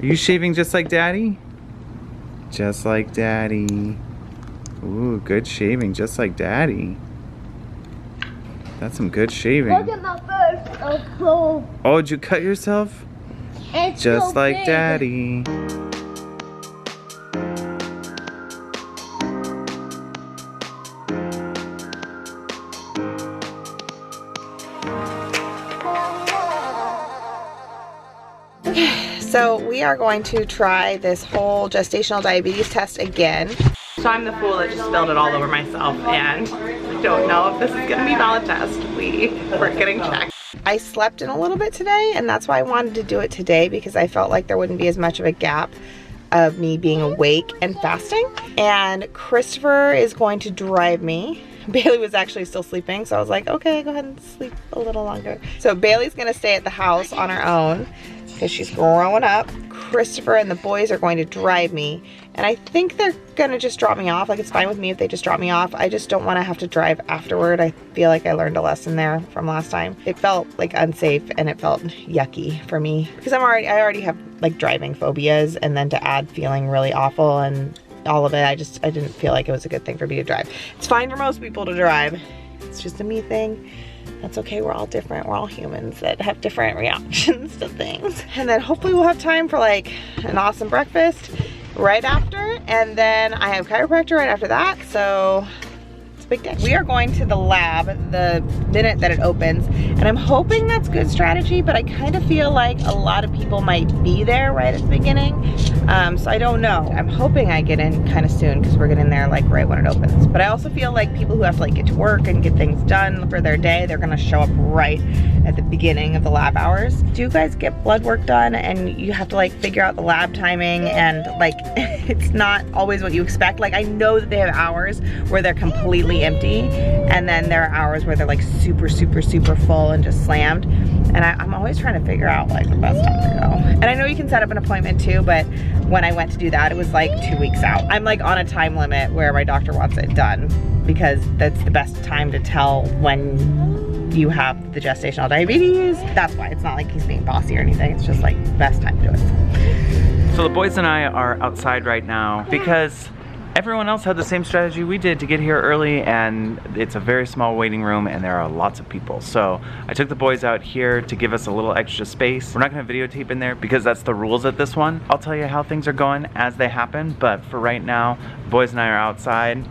Are you shaving just like Daddy? Just like Daddy. Ooh, good shaving, just like Daddy. That's some good shaving. Look at my first. Oh, oh, did you cut yourself? it's Just so like big. Daddy. So we are going to try this whole gestational diabetes test again. So I'm the fool that just spilled it all over myself, and I don't know if this is gonna be a valid test. We're getting checked. I slept in a little bit today, and that's why I wanted to do it today, because I felt like there wouldn't be as much of a gap of me being awake and fasting. And Christopher is going to drive me. Bailey was actually still sleeping, so I was like, okay, go ahead and sleep a little longer. So Bailey's gonna stay at the house on her own because she's growing up. Christopher and the boys are going to drive me, and I think they're gonna just drop me off. Like, it's fine with me if they just drop me off. I just don't want to have to drive afterward. I feel like I learned a lesson there from last time. It felt like unsafe, and it felt yucky for me because I already have like driving phobias, and then to add feeling really awful and all of it, I didn't feel like it was a good thing for me to drive. It's fine for most people to drive. It's just a me thing. That's okay, we're all different. We're all humans that have different reactions to things. And then hopefully we'll have time for like an awesome breakfast right after. And then I have chiropractor right after that, so it's a big day. We are going to the lab the minute that it opens, and I'm hoping that's good strategy, but I kind of feel like a lot of people might be there right at the beginning. So I don't know. I'm hoping I get in kind of soon because we're getting there like right when it opens. But I also feel like people who have to like get to work and get things done for their day, they're gonna show up right at the beginning of the lab hours. Do you guys get blood work done and you have to like figure out the lab timing, and like it's not always what you expect? Like, I know that they have hours where they're completely empty, and then there are hours where they're like super full and just slammed. And I'm always trying to figure out like the best time to go. And I know you can set up an appointment too, but when I went to do that, it was like 2 weeks out. I'm like on a time limit where my doctor wants it done because that's the best time to tell when you have the gestational diabetes. That's why. It's not like he's being bossy or anything. It's just like the best time to do it. So the boys and I are outside right now because everyone else had the same strategy we did to get here early, and it's a very small waiting room and there are lots of people. So I took the boys out here to give us a little extra space. We're not gonna videotape in there because that's the rules at this one. I'll tell you how things are going as they happen, but for right now, the boys and I are outside.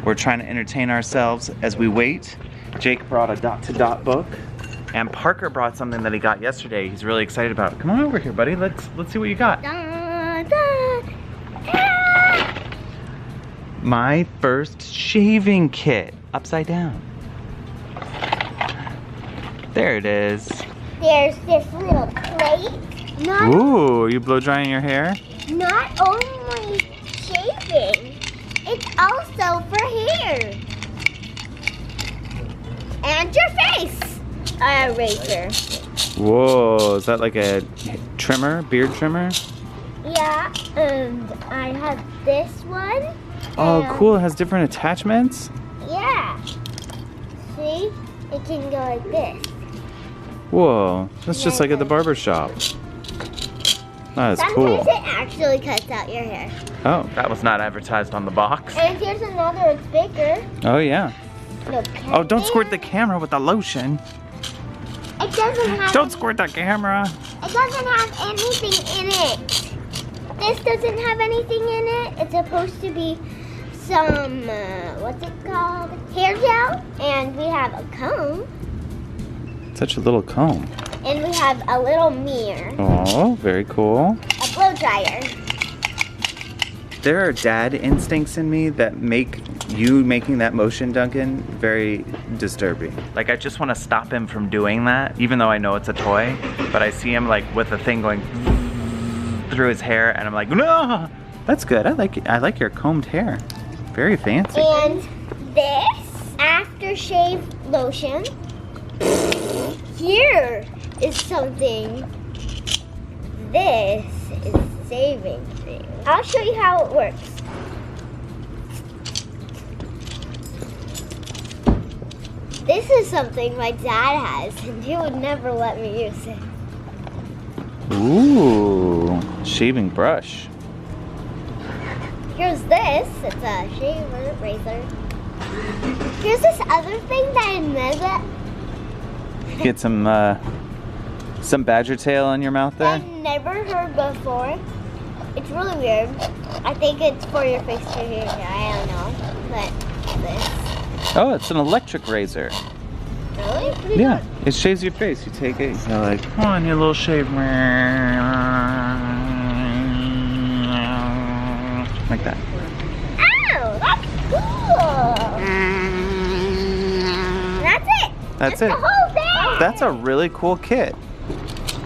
We're trying to entertain ourselves as we wait. Jake brought a dot-to-dot book, and Parker brought something that he got yesterday. He's really excited about it. Come on over here, buddy. Let's see what you got. My first shaving kit, upside down. There it is. There's this little plate. Ooh, you blow drying your hair? Not only shaving, it's also for hair. And your face. A razor. Whoa, is that like a trimmer, beard trimmer? Yeah, and I have this one. Oh, cool, it has different attachments? Yeah. See? It can go like this. Whoa, that's just like at the barber shop. That is cool. Sometimes it actually cuts out your hair. Oh, that was not advertised on the box. And here's another, it's bigger. Oh yeah. Look, Oh, don't squirt the camera with the lotion. It doesn't have. Don't squirt the camera. It doesn't have anything in it. This doesn't have anything in it. It's supposed to be some, what's it called? Hair gel. And we have a comb. Such a little comb. And we have a little mirror. Oh, very cool. A blow dryer. There are dad instincts in me that make you making that motion, Duncan, very disturbing. Like, I just want to stop him from doing that, even though I know it's a toy. But I see him like with a thing going through his hair, and I'm like, no! That's good. I like your combed hair. Very fancy. And this aftershave lotion. Here is something. This is saving cream. I'll show you how it works. This is something my dad has, and he would never let me use it. Ooh. shaving brush. Here's this. It's a shaver razor. Here's this other thing that I never. Get some badger tail on your mouth there. I've never heard before. It's really weird. I think it's for your face to hear. I don't know. But this. Oh, it's an electric razor. Really? What do you Yeah, it shaves your face. You take it, you're like, come on, you little shave. Like that. Ow, that's cool. That's it. That's That's it. the whole thing. That's a really cool kit.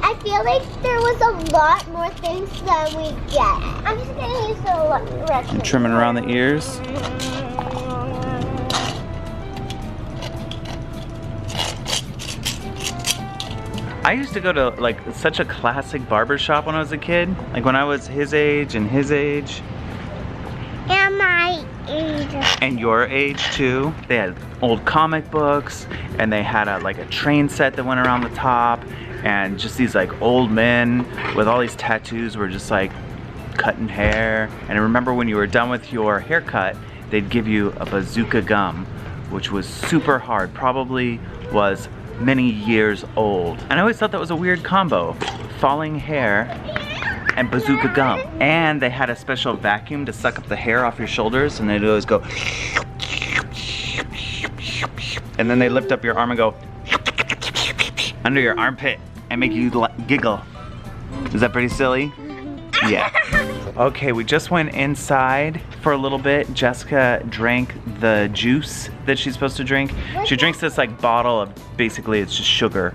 I feel like there was a lot more things than we get. I'm just gonna use the rest of it. Trimming around the ears. I used to go to like such a classic barber shop when I was a kid. Like when I was his age and his age. And my age. And your age too. They had old comic books and they had like a train set that went around the top, and just these like old men with all these tattoos were just like cutting hair. And I remember when you were done with your haircut, they'd give you a bazooka gum, which was super hard, probably was many years old. And I always thought that was a weird combo, falling hair and bazooka gum. And they had a special vacuum to suck up the hair off your shoulders, and they'd always go, and then they lift up your arm and go under your armpit and make you giggle. Is that pretty silly? Yeah. Okay, we just went inside for a little bit. Jessica drank the juice that she's supposed to drink. She drinks this like bottle of, basically it's just sugar.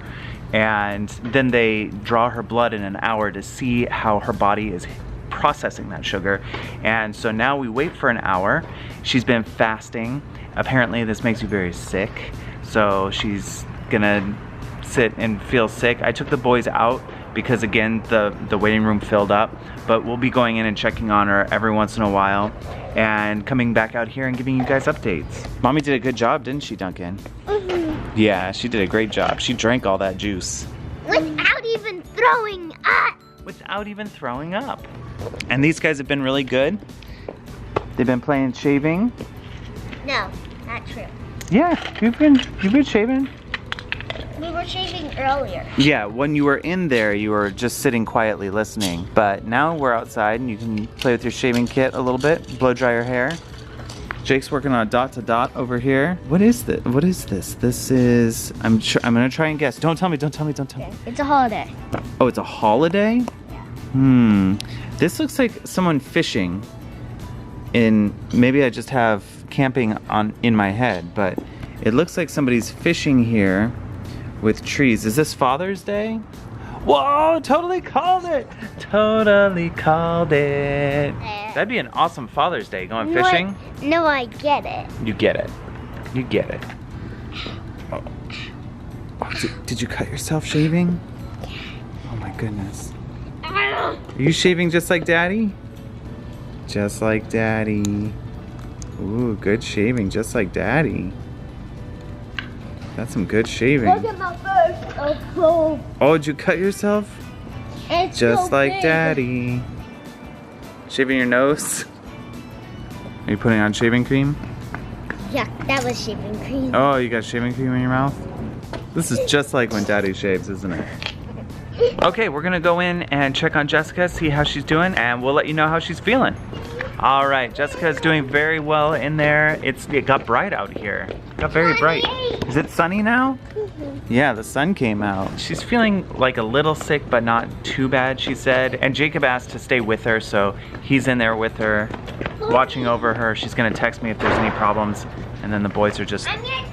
And then they draw her blood in an hour to see how her body is processing that sugar. And so now we wait for an hour. She's been fasting. Apparently this makes you very sick. So she's gonna sit and feel sick. I took the boys out because again, the waiting room filled up, but we'll be going in and checking on her every once in a while and coming back out here and giving you guys updates. Mommy did a good job, didn't she, Duncan? Mm-hmm. Yeah, she did a great job. She drank all that juice. Without even throwing up. Without even throwing up. And these guys have been really good. They've been playing shaving. No, not true. Yeah, you've been shaving. We were shaving earlier. Yeah, when you were in there, you were just sitting quietly listening. But now we're outside and you can play with your shaving kit a little bit, blow dry your hair. Jake's working on a dot to dot over here. What is this? What is this? This is, I'm gonna try and guess. Don't tell me, don't tell me, don't tell me. It's a holiday. Oh, it's a holiday? Yeah. This looks like someone fishing maybe I just have camping in my head, but it looks like somebody's fishing here with trees. Is this Father's Day? Whoa, totally called it. Totally called it. That'd be an awesome Father's Day, going fishing. No, I get it. You get it. You get it. Oh. Did you cut yourself shaving? Oh my goodness. Are you shaving just like Daddy? Just like Daddy. Ooh, good shaving, just like Daddy. That's some good shaving. Look at my face. Oh, did you cut yourself? It's Just so like big. Daddy. Shaving your nose? Are you putting on shaving cream? Yeah, that was shaving cream. Oh, you got shaving cream in your mouth? This is just like when Daddy shaves, isn't it? Okay, we're gonna go in and check on Jessica, see how she's doing, and we'll let you know how she's feeling. All right, Jessica's doing very well in there. It got bright out here. It got very bright. Is it sunny now? Yeah, the sun came out. She's feeling like a little sick, but not too bad, she said. And Jacob asked to stay with her, so he's in there with her, watching over her. She's gonna text me if there's any problems. And then the boys are just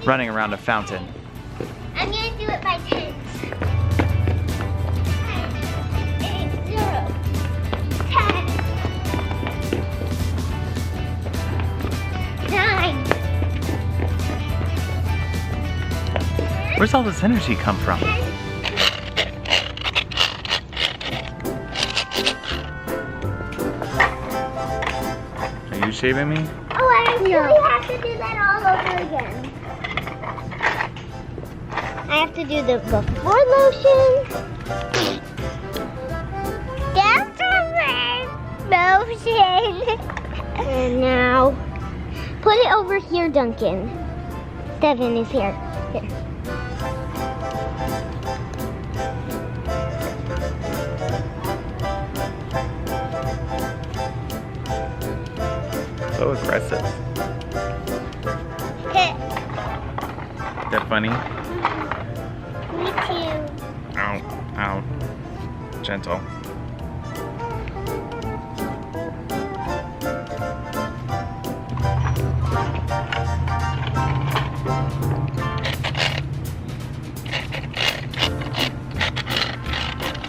running around a fountain. I'm gonna do it by 10. 9. Where's all this energy come from? Are you shaving me? Oh, I actually have to do that all over again. I have to do the before lotion. After that. lotion. And now, put it over here, Duncan. Devin is here. Here. So aggressive. Okay. Is that funny? Me too. Ow, ow. Gentle.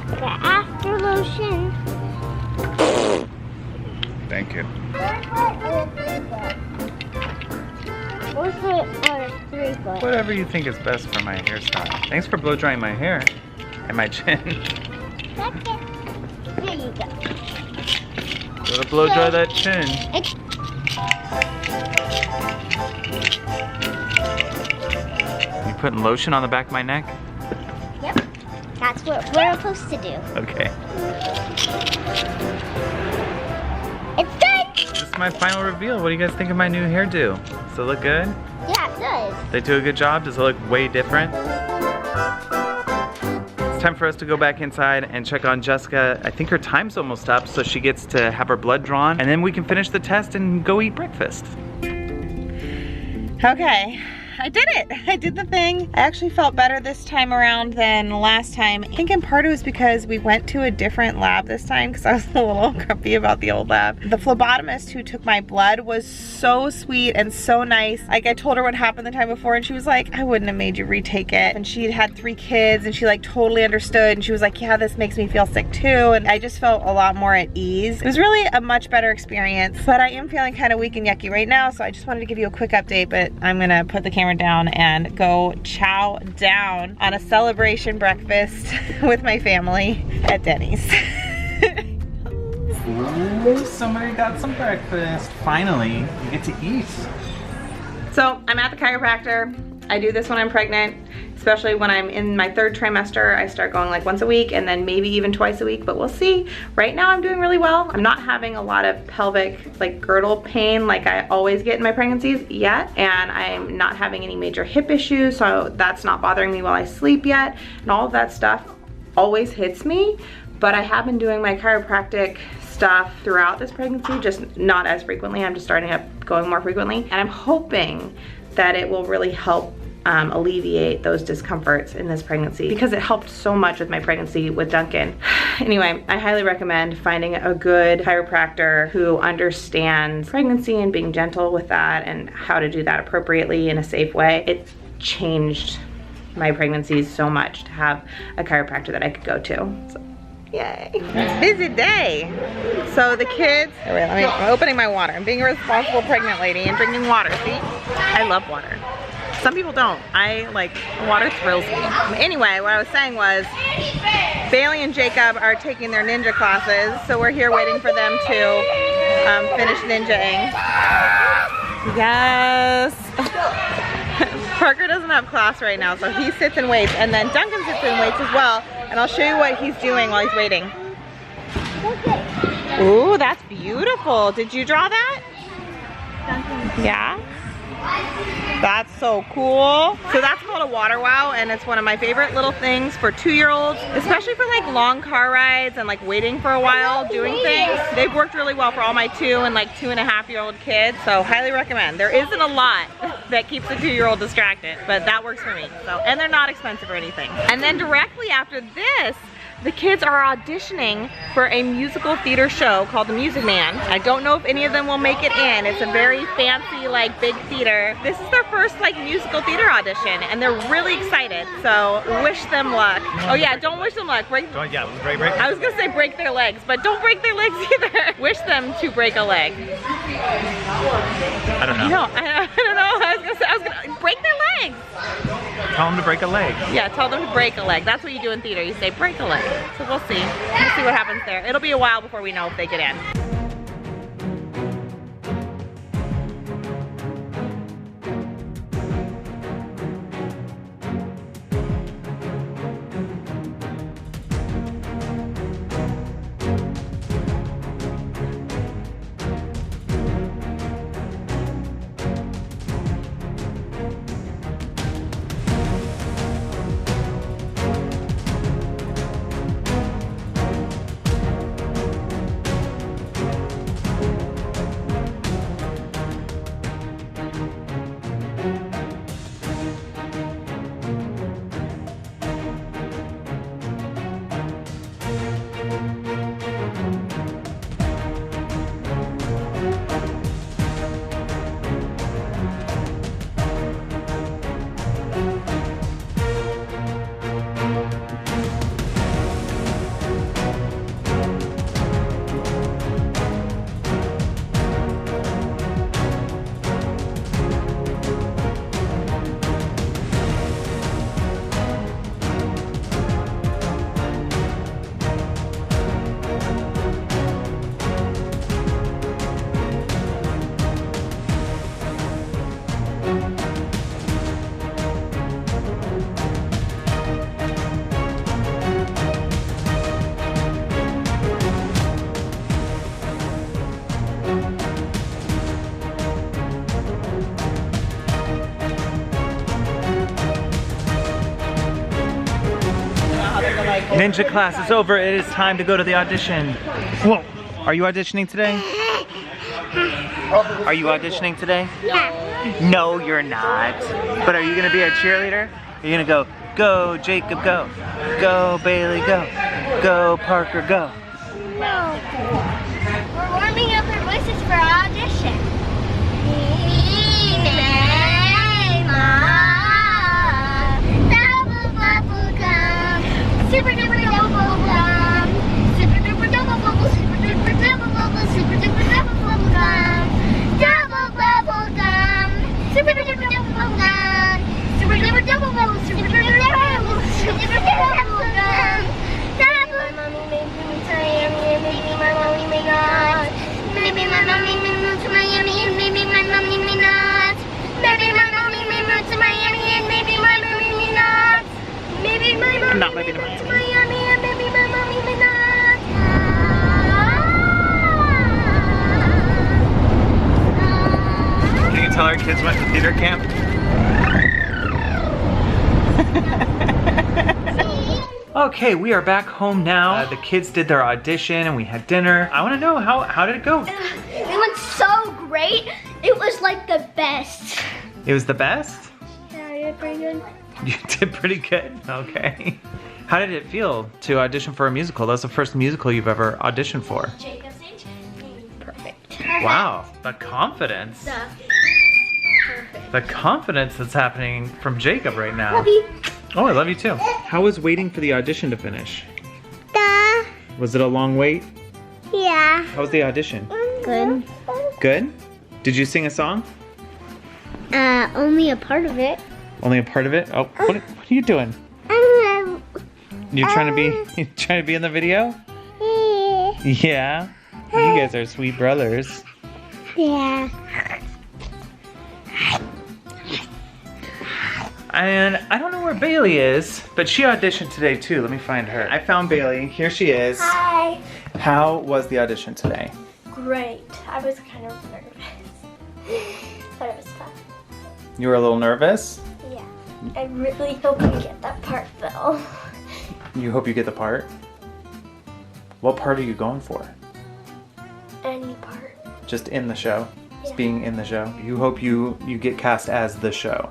The after lotion. Thank you. Or 3 foot. Whatever you think is best for my hairstyle. Thanks for blow drying my hair and my chin. That's it. There you go. Gotta blow dry that chin. You putting lotion on the back of my neck? Yep. That's what we're supposed to do. Okay. It's done. This is my final reveal. What do you guys think of my new hairdo? Does it look good? Yeah, it does. They do a good job? Does it look way different? It's time for us to go back inside and check on Jessica. I think her time's almost up, so she gets to have her blood drawn, and then we can finish the test and go eat breakfast. Okay, I did it. I did the thing. I actually felt better this time around than last time. I think in part it was because we went to a different lab this time because I was a little grumpy about the old lab. The phlebotomist who took my blood was so sweet and so nice. Like, I told her what happened the time before and she was like, I wouldn't have made you retake it. And she had 3 kids and she like totally understood and she was like, yeah, this makes me feel sick too. And I just felt a lot more at ease. It was really a much better experience, but I am feeling kind of weak and yucky right now, so I just wanted to give you a quick update, but I'm gonna put the camera down and go chow down on a celebration breakfast with my family at Denny's. Ooh, somebody got some breakfast. Finally, you get to eat. So I'm at the chiropractor. I do this when I'm pregnant, especially when I'm in my 3rd trimester. I start going like once a week and then maybe even twice a week, but we'll see. Right now I'm doing really well. I'm not having a lot of pelvic like girdle pain like I always get in my pregnancies yet, and I'm not having any major hip issues, so that's not bothering me while I sleep yet, and all of that stuff always hits me, but I have been doing my chiropractic stuff throughout this pregnancy, just not as frequently. I'm just starting up going more frequently, and I'm hoping that it will really help alleviate those discomforts in this pregnancy because it helped so much with my pregnancy with Duncan. Anyway, I highly recommend finding a good chiropractor who understands pregnancy and being gentle with that and how to do that appropriately in a safe way. It changed my pregnancies so much to have a chiropractor that I could go to. So, yay. It's a busy day. So the kids, I'm opening my water. I'm being a responsible pregnant lady and drinking water, see? I love water. Some people don't. I like, water thrills me. Anyway, what I was saying was, Bailey and Jacob are taking their ninja classes, so we're here waiting for them to finish ninjaing. Yes. Parker doesn't have class right now, so he sits and waits, and then Duncan sits and waits as well, and I'll show you what he's doing while he's waiting. Ooh, that's beautiful. Did you draw that? Yeah? That's so cool. So that's called a water wow, and it's one of my favorite little things for 2-year-olds, especially for like long car rides and like waiting for a while doing things. They've worked really well for all my 2 and like 2.5-year-old kids, so highly recommend. There isn't a lot that keeps a 2-year-old distracted, but that works for me. So, and they're not expensive or anything. And then directly after this, the kids are auditioning for a musical theater show called The Music Man. I don't know if any of them will make it in. It's a very fancy, like, big theater. This is their first, like, musical theater audition, and they're really excited. So, wish them luck. Oh yeah, don't wish them luck. Break. Yeah, break. I was gonna say break their legs, but don't break their legs either. Wish them to break a leg. I don't know. No, I don't know. I was gonna break their legs. Tell them to break a leg. Yeah, tell them to break a leg. That's what you do in theater. You say break a leg. So we'll see. We'll see what happens there. It'll be a while before we know if they get in. Ninja class is over. It is time to go to the audition. Whoa. Are you auditioning today? Are you auditioning today? Yeah. No, you're not. But are you gonna be a cheerleader? You're gonna go, go Jacob, go. Go Bailey, go. Go Parker, go. No. We're warming up our voices for our audition. Double bubble gum. Super duper double gum. Super duper double bubble. Super duper double bubble. Super duper double bubble gum. Double bubble gum. Super duper double bubble gum. Super duper double bubble. Super duper double bubble. Super duper double gum. Double. My mommy made me to Miami and maybe my mommy may not. Maybe my mommy may move to Miami and maybe my mommy may not. Maybe my mommy may move to Miami and maybe my mommy may not. Maybe my mommy Not may maybe move not. to Miami and maybe my mommy may not. Can you tell our kids went to theater camp? Okay, we are back home now. The kids did their audition and we had dinner. I want to know, how did it go? It went so great. It was like the best. It was the best? Yeah, you did pretty good. You did pretty good. Okay. How did it feel to audition for a musical? That's the first musical you've ever auditioned for. Perfect. Wow, the confidence. Perfect. The confidence that's happening from Jacob right now. Love you. Oh, I love you too. How was waiting for the audition to finish? Was it a long wait? Yeah. How was the audition? Good. Good? Did you sing a song? Only a part of it. Only a part of it? Oh, what are you doing? You're trying to be in the video? Yeah. You guys are sweet brothers. Yeah. And I don't know where Bailey is, but she auditioned today too. Let me find her. I found Bailey. Here she is. Hi. How was the audition today? Great. I was kind of nervous, but it was fun. You were a little nervous? Yeah. I really hope we get that part though. You hope you get the part? What part are you going for? Any part. Just in the show? Just Yeah. being in the show? You hope you get cast as the show?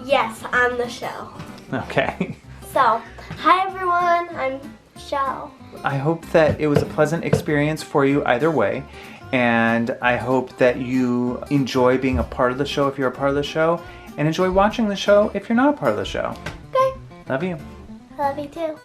Yes, on the show. Okay. So, hi everyone. I'm Shell. I hope that it was a pleasant experience for you either way. And I hope that you enjoy being a part of the show if you're a part of the show. And enjoy watching the show if you're not a part of the show. Okay. Love you. Love you too.